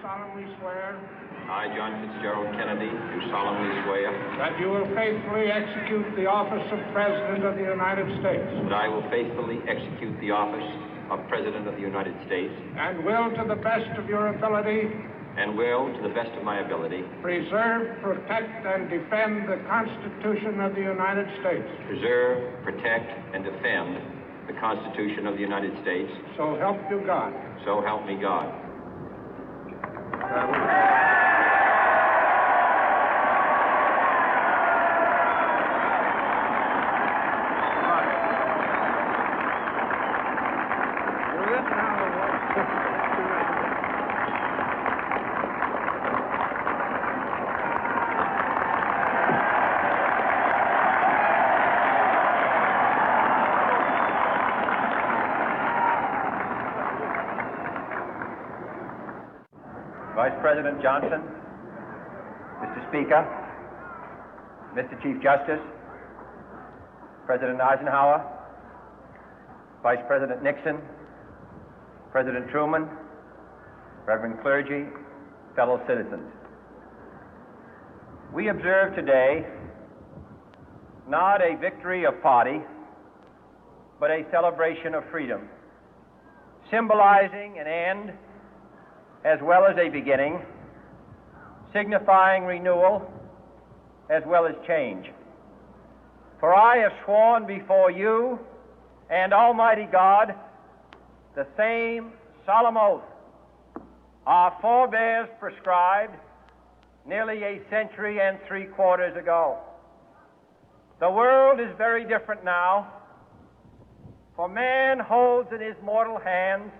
solemnly swear I, John Fitzgerald Kennedy, do solemnly swear that you will faithfully execute the office of President of the United States that I will faithfully execute the office of President of the United States and will, to the best of your ability, and will, to the best of my ability, preserve, protect, and defend the Constitution of the United States. preserve, protect, and defend the Constitution of the United States. So help you God. So help me God. Vice President Johnson, Mr. Speaker, Mr. Chief Justice, President Eisenhower, Vice President Nixon, President Truman, Reverend clergy, fellow citizens. We observe today not a victory of party, but a celebration of freedom, symbolizing an end as well as a beginning, signifying renewal as well as change. For I have sworn before you and Almighty God the same solemn oath our forebears prescribed nearly a century and 3/4 ago. The world is very different now, for man holds in his mortal hands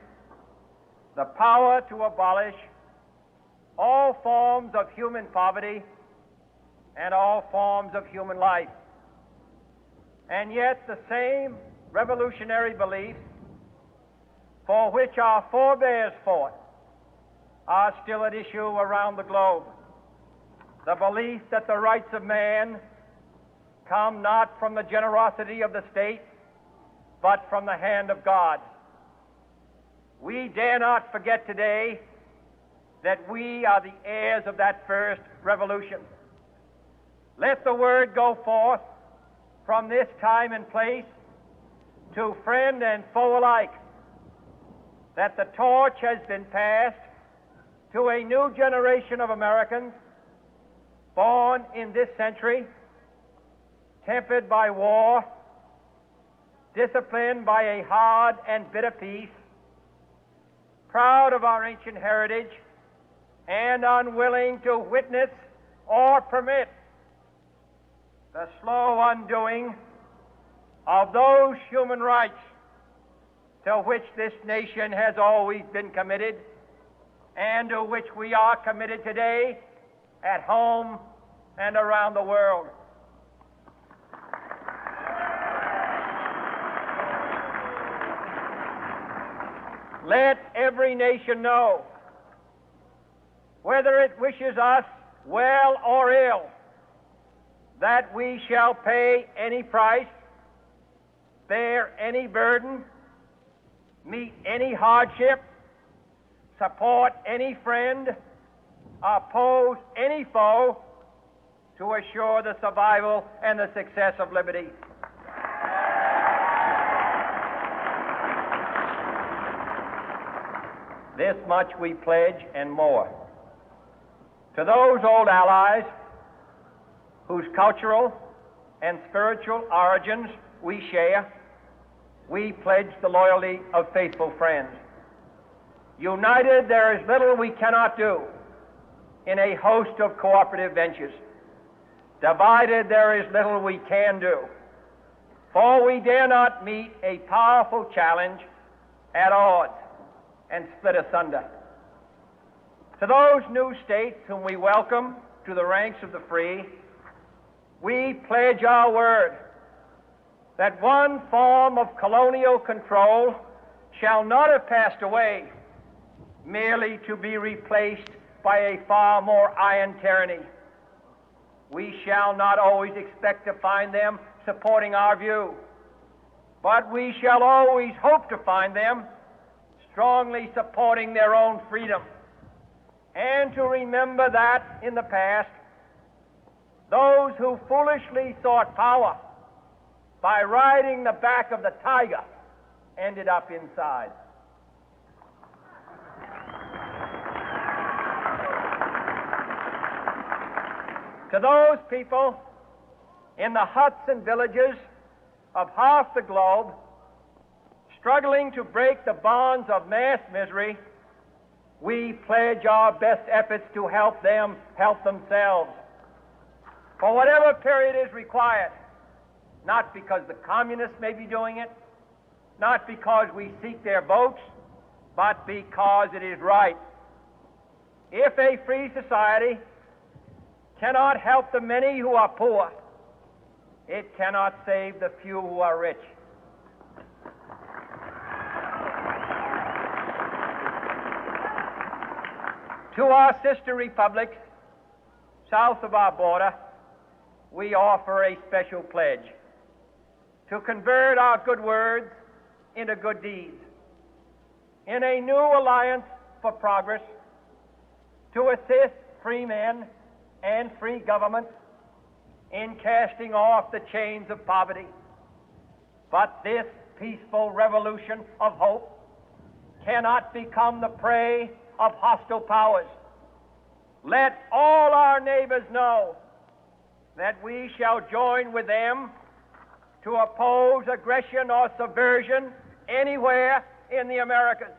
the power to abolish all forms of human poverty and all forms of human life. And yet the same revolutionary beliefs for which our forebears fought are still at issue around the globe. The belief that the rights of man come not from the generosity of the state, but from the hand of God. We dare not forget today that we are the heirs of that first revolution. Let the word go forth from this time and place to friend and foe alike that the torch has been passed to a new generation of Americans born in this century, tempered by war, disciplined by a hard and bitter peace, proud of our ancient heritage, and unwilling to witness or permit the slow undoing of those human rights to which this nation has always been committed and to which we are committed today at home and around the world. Let every nation know, whether it wishes us well or ill, that we shall pay any price, bear any burden, meet any hardship, support any friend, oppose any foe to assure the survival and the success of liberty. This much we pledge and more. To those old allies whose cultural and spiritual origins we share, we pledge the loyalty of faithful friends. United, there is little we cannot do in a host of cooperative ventures. Divided, there is little we can do, for we dare not meet a powerful challenge at odds and split asunder. To those new states whom we welcome to the ranks of the free, we pledge our word that one form of colonial control shall not have passed away merely to be replaced by a far more iron tyranny. We shall not always expect to find them supporting our view, but we shall always hope to find them strongly supporting their own freedom. and to remember that in the past, those who foolishly sought power by riding the back of the tiger ended up inside. To those people in the huts and villages of half the globe struggling to break the bonds of mass misery, we pledge our best efforts to help them help themselves for whatever period is required, not because the communists may be doing it, not because we seek their votes, but because it is right. If a free society cannot help the many who are poor, it cannot save the few who are rich. To our sister republics south of our border, we offer a special pledge to convert our good words into good deeds, in a new alliance for progress, to assist free men and free governments in casting off the chains of poverty. But this peaceful revolution of hope cannot become the prey of hostile powers. Let all our neighbors know that we shall join with them to oppose aggression or subversion anywhere in the Americas.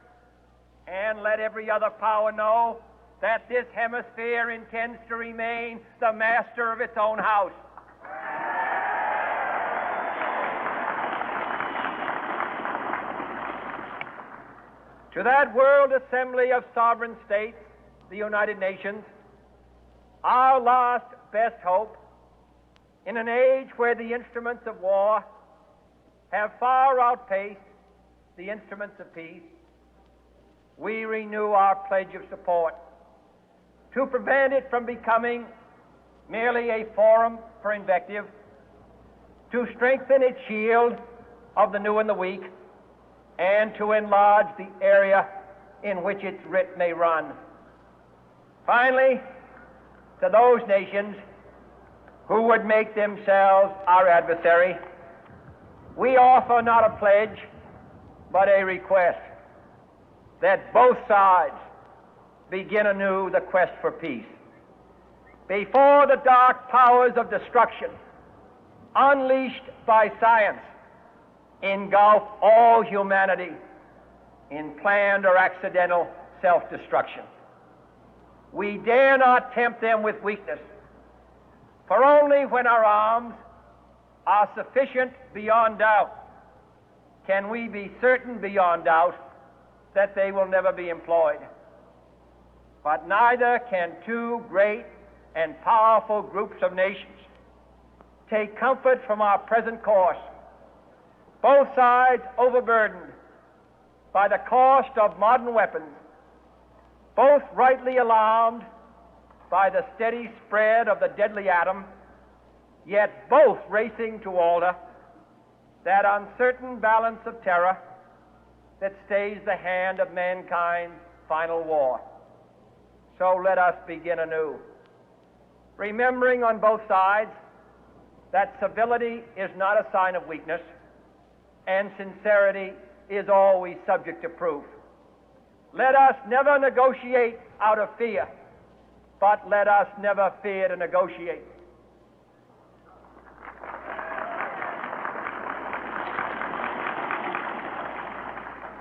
And let every other power know that this hemisphere intends to remain the master of its own house. To that World Assembly of Sovereign States, the United Nations, our last best hope, in an age where the instruments of war have far outpaced the instruments of peace, we renew our pledge of support to prevent it from becoming merely a forum for invective, to strengthen its shield of the new and the weak, and to enlarge the area in which its writ may run. Finally, to those nations who would make themselves our adversary, we offer not a pledge, but a request that both sides begin anew the quest for peace. Before the dark powers of destruction, unleashed by science, engulf all humanity in planned or accidental self-destruction, we dare not tempt them with weakness, for only when our arms are sufficient beyond doubt can we be certain beyond doubt that they will never be employed. But neither can two great and powerful groups of nations take comfort from our present course, both sides overburdened by the cost of modern weapons, both rightly alarmed by the steady spread of the deadly atom, yet both racing to alter that uncertain balance of terror that stays the hand of mankind's final war. So let us begin anew, remembering on both sides that civility is not a sign of weakness, and sincerity is always subject to proof. Let us never negotiate out of fear, but let us never fear to negotiate.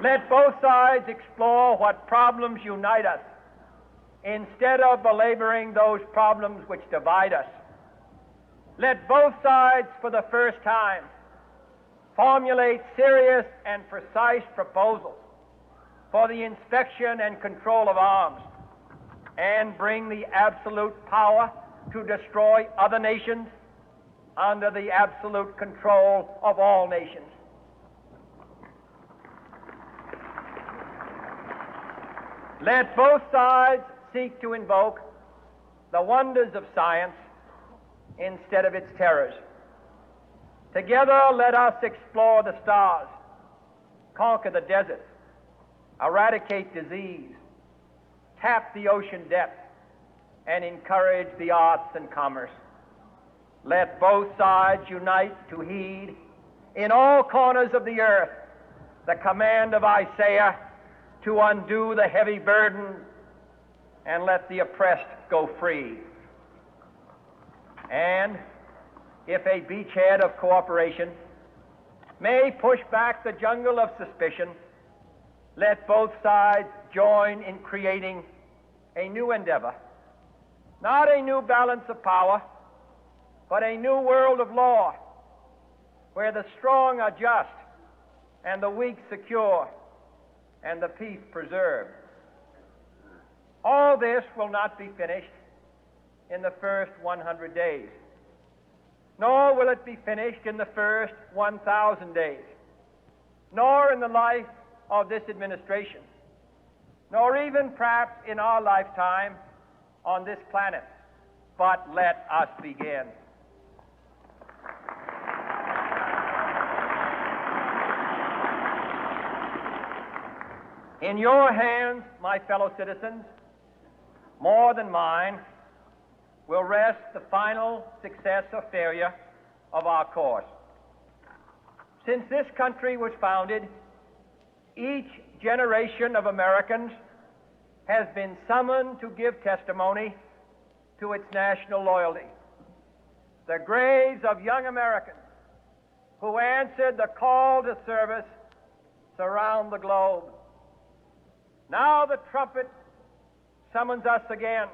Let both sides explore what problems unite us, instead of belaboring those problems which divide us. Let both sides, for the first time, formulate serious and precise proposals for the inspection and control of arms, and bring the absolute power to destroy other nations under the absolute control of all nations. Let both sides seek to invoke the wonders of science instead of its terrors. Together, let us explore the stars, conquer the deserts, eradicate disease, tap the ocean depth, and encourage the arts and commerce. Let both sides unite to heed in all corners of the earth the command of Isaiah to undo the heavy burden and let the oppressed go free. And if a beachhead of cooperation may push back the jungle of suspicion, let both sides join in creating a new endeavor, not a new balance of power, but a new world of law, where the strong are just and the weak secure and the peace preserved. All this will not be finished in the first 100 days, nor will it be finished in the first 1,000 days, nor in the life of this administration, nor even perhaps in our lifetime on this planet. But let us begin. In your hands, my fellow citizens, more than mine, will rest the final success or failure of our course. Since this country was founded, each generation of Americans has been summoned to give testimony to its national loyalty. The graves of young Americans who answered the call to service surround the globe. Now the trumpet summons us again,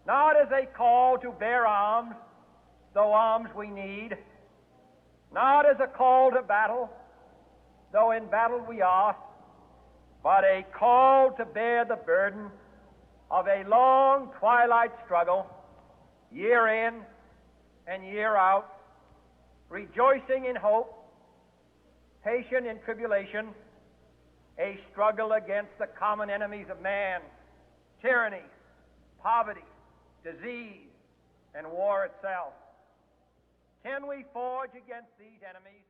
not as a call to bear arms, though arms we need, not as a call to battle, though in battle we are, but a call to bear the burden of a long twilight struggle, year in and year out, rejoicing in hope, patient in tribulation, a struggle against the common enemies of man, tyranny, poverty, disease, and war itself. Can we forge against these enemies